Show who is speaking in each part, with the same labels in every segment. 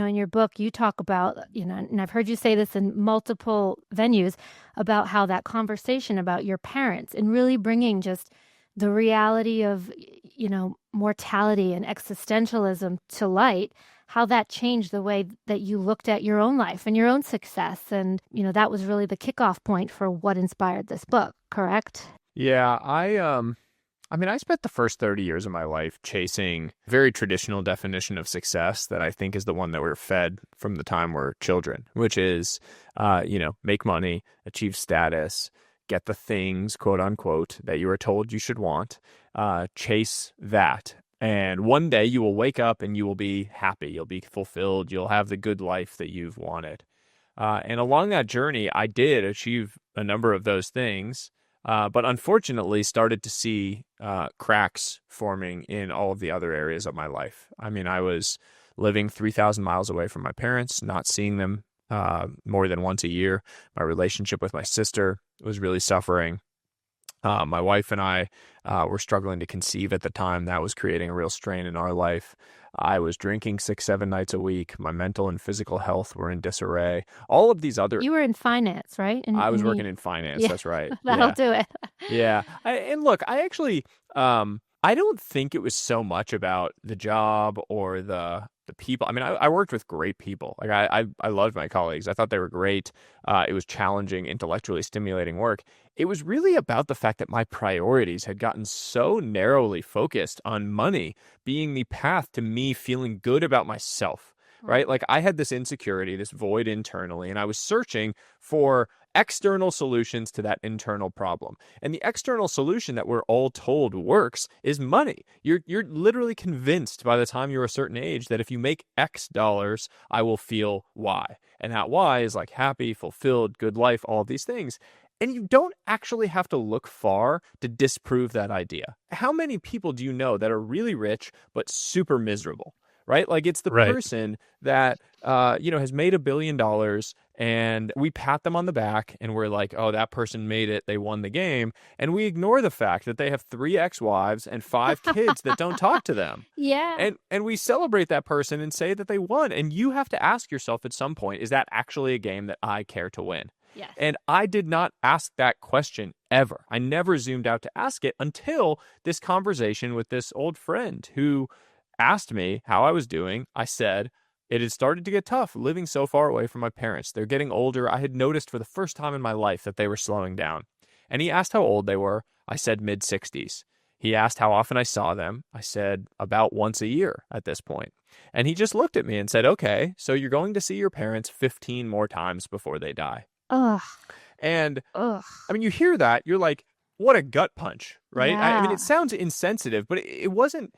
Speaker 1: in your book, you talk about, and I've heard you say this in multiple venues about how that conversation about your parents and really bringing just the reality of, mortality and existentialism to light, how that changed the way that you looked at your own life and your own success. And, that was really the kickoff point for what inspired this book, correct?
Speaker 2: Yeah, I spent the first 30 years of my life chasing a very traditional definition of success that I think is the one that we're fed from the time we're children, which is, make money, achieve status, get the things, quote unquote, that you were told you should want, chase that. And one day you will wake up and you will be happy. You'll be fulfilled. You'll have the good life that you've wanted. And along that journey, I did achieve a number of those things. But unfortunately started to see cracks forming in all of the other areas of my life. I mean, I was living 3,000 miles away from my parents, not seeing them more than once a year. My relationship with my sister was really suffering. My wife and I were struggling to conceive at the time. That was creating a real strain in our life. I was drinking 6-7 nights a week. My mental and physical health were in disarray. All of these other...
Speaker 1: You were in finance, right?
Speaker 2: I was working in finance.
Speaker 1: Yeah,
Speaker 2: that's right.
Speaker 1: that'll
Speaker 2: Yeah.
Speaker 1: do it.
Speaker 2: Yeah. And look, I actually, I don't think it was so much about the job or the people. I mean, I worked with great people. Like I loved my colleagues. I thought they were great. It was challenging, intellectually stimulating work. It was really about the fact that my priorities had gotten so narrowly focused on money being the path to me feeling good about myself, right? Like I had this insecurity, this void internally, and I was searching for external solutions to that internal problem. And the external solution that we're all told works is money. You're literally convinced by the time you're a certain age that if you make X dollars, I will feel Y. And that Y is like happy, fulfilled, good life, all of these things. And you don't actually have to look far to disprove that idea. How many people do you know that are really rich but super miserable? Right? Like it's the person that, has made $1 billion and we pat them on the back and we're like, oh, that person made it. They won the game. And we ignore the fact that they have 3 ex-wives and 5 kids that don't talk to them.
Speaker 1: Yeah.
Speaker 2: And we celebrate that person and say that they won. And you have to ask yourself at some point, is that actually a game that I care to win?
Speaker 1: Yes.
Speaker 2: And I did not ask that question ever. I never zoomed out to ask it until this conversation with this old friend who asked me how I was doing. I said, it had started to get tough living so far away from my parents. They're getting older. I had noticed for the first time in my life that they were slowing down. And he asked how old they were. I said mid-60s. He asked how often I saw them. I said about once a year at this point. And he just looked at me and said, okay, so you're going to see your parents 15 more times before they die.
Speaker 1: Ugh.
Speaker 2: And
Speaker 1: Ugh.
Speaker 2: I mean, you hear that, you're like, what a gut punch, right? I mean,
Speaker 1: Yeah.
Speaker 2: it sounds insensitive, but it wasn't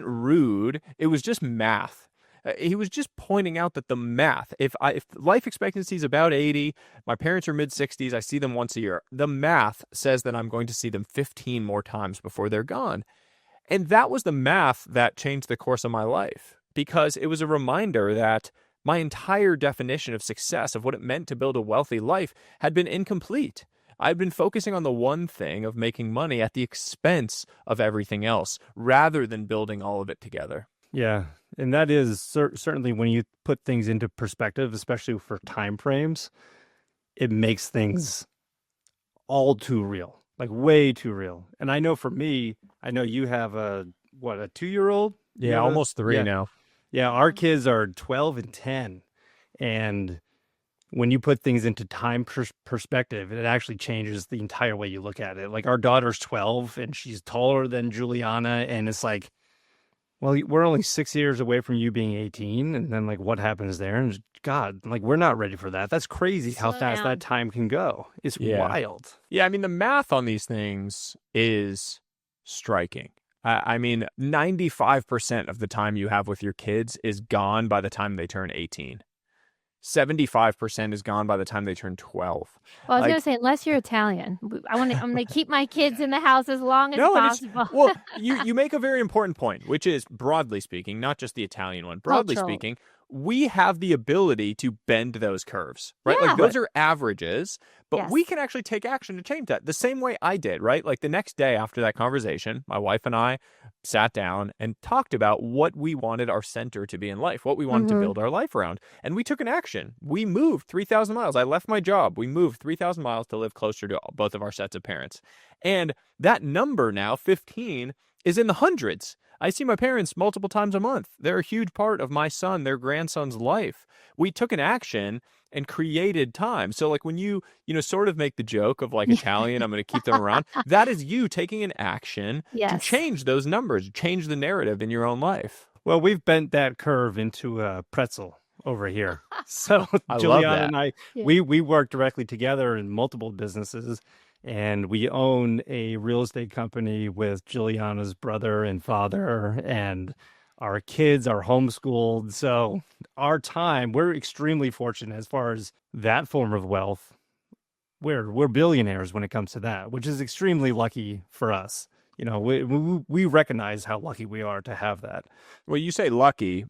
Speaker 2: rude. It was just math. He was just pointing out that the math, if life expectancy is about 80, my parents are mid-60s, I see them once a year, the math says that I'm going to see them 15 more times before they're gone. And that was the math that changed the course of my life, because it was a reminder that my entire definition of success, of what it meant to build a wealthy life, had been incomplete. I've been focusing on the one thing of making money at the expense of everything else, rather than building all of it together.
Speaker 3: Yeah, and that is certainly when you put things into perspective, especially for time frames, it makes things all too real, like way too real. And I know for me, I know you have a 2-year-old?
Speaker 2: Yeah, almost 3 now.
Speaker 3: Yeah, our kids are 12 and 10, and when you put things into time perspective, it actually changes the entire way you look at it. Like our daughter's 12 and she's taller than Juliana. And it's like, well, we're only 6 years away from you being 18. And then like, what happens there? And God, like, we're not ready for that. That's crazy how fast that time can go. It's wild.
Speaker 2: Yeah. I mean, the math on these things is striking. I mean, 95% of the time you have with your kids is gone by the time they turn 18. 75% is gone by the time they turn 12.
Speaker 1: Well, I was going to say, unless you're Italian, I'm going to keep my kids in the house as long as possible.
Speaker 2: Well, you make a very important point, which is, broadly speaking, not just the Italian one, broadly
Speaker 1: Cultural.
Speaker 2: speaking, we have the ability to bend those curves, right?
Speaker 1: Yeah.
Speaker 2: Like those are averages, but
Speaker 1: Yes.
Speaker 2: we can actually take action to change that the same way I did, right? Like the next day after that conversation, my wife and I sat down and talked about what we wanted our center to be in life, what we wanted to build our life around. And we took an action. We moved 3,000 miles. I left my job. We moved 3,000 miles to live closer to both of our sets of parents. And that number now, 15, is in the hundreds. I see my parents multiple times a month. They're a huge part of my son, their grandson's life. We took an action and created time. So like when you sort of make the joke of like Italian, I'm going to keep them around. That is you taking an action to change those numbers, change the narrative in your own life.
Speaker 3: Well, we've bent that curve into a pretzel over here. So Juliana and I, we work directly together in multiple businesses. And we own a real estate company with Juliana's brother and father, and our kids are homeschooled. So our time, we're extremely fortunate as far as that form of wealth. We're billionaires when it comes to that, which is extremely lucky for us. You know, we recognize how lucky we are to have that.
Speaker 2: Well, you say lucky.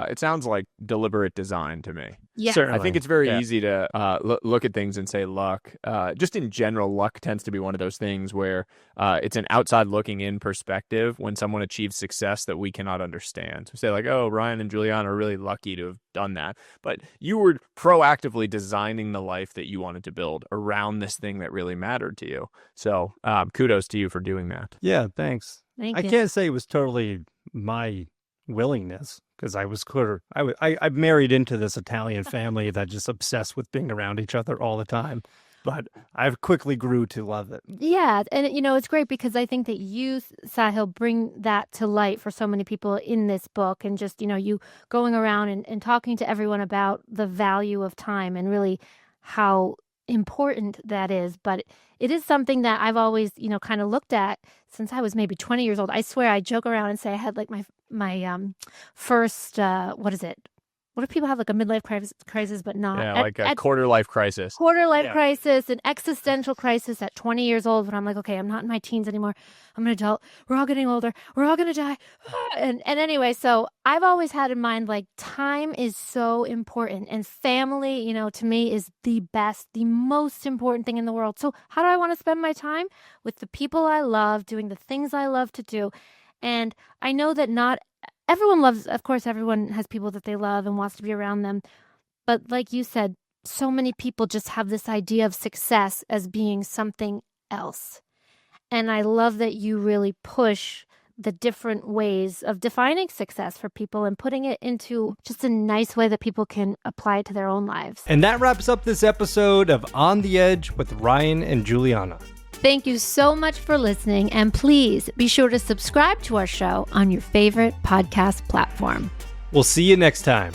Speaker 2: It sounds like deliberate design to me.
Speaker 1: Yeah.
Speaker 3: Certainly.
Speaker 2: I think it's very easy to look at things and say luck. Just in general, luck tends to be one of those things where it's an outside looking in perspective when someone achieves success that we cannot understand. So say like, oh, Ryan and Juliana are really lucky to have done that. But you were proactively designing the life that you wanted to build around this thing that really mattered to you. So kudos to you for doing that.
Speaker 3: Yeah, thanks.
Speaker 1: Thank
Speaker 3: I
Speaker 1: you.
Speaker 3: can't say it was totally my willingness, because I was I married into this Italian family that just obsessed with being around each other all the time. But I've quickly grew to love it.
Speaker 1: Yeah. And, it's great because I think that you, Sahil, bring that to light for so many people in this book. And just, you going around and talking to everyone about the value of time and really how important that is. But it is something that I've always, kind of looked at since I was maybe 20 years old. I swear I joke around and say I had like my first, what is it? What if people have like a midlife crisis, but not?
Speaker 2: Yeah, like a quarter life crisis.
Speaker 1: Quarter life crisis, an existential crisis at 20 years old when I'm like, okay, I'm not in my teens anymore. I'm an adult. We're all getting older. We're all going to die. And anyway, so I've always had in mind, like, time is so important, and family, to me is the best, the most important thing in the world. So how do I want to spend my time? With the people I love, doing the things I love to do. And I know that not everyone loves, of course, everyone has people that they love and wants to be around them. But like you said, so many people just have this idea of success as being something else. And I love that you really push the different ways of defining success for people and putting it into just a nice way that people can apply it to their own lives.
Speaker 3: And that wraps up this episode of On the Edge with Ryan and Juliana.
Speaker 1: Thank you so much for listening, and please be sure to subscribe to our show on your favorite podcast platform.
Speaker 3: We'll see you next time.